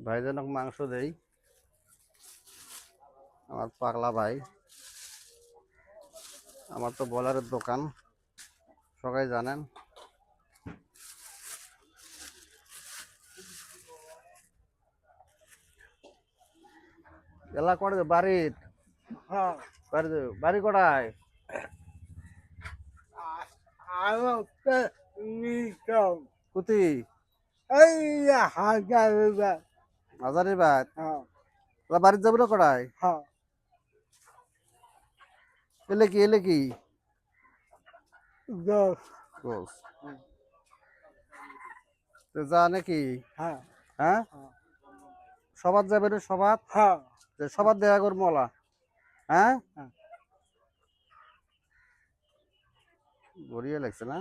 ভাইজানক মাংস দেই, আমার পাগলা ভাই। আমার তো বলারের দোকান, সবাই জানেন। এলা করে বাড়ির হ্যাঁ বাড়ি কটায়? আমাকে নিতাম কুতি এই হাজার হাজারি বাদ হ্যাঁ বাড়ির যাবো না কটায়? হ্যাঁ এলে কি দশ গোস তো যা নাকি? হ্যাঁ হ্যাঁ, সবার যাবে রে, সবার হ্যাঁ সবার দেখা কর মলা। হ্যাঁ, হ্যাঁ। বড়িয়া লাগছে না?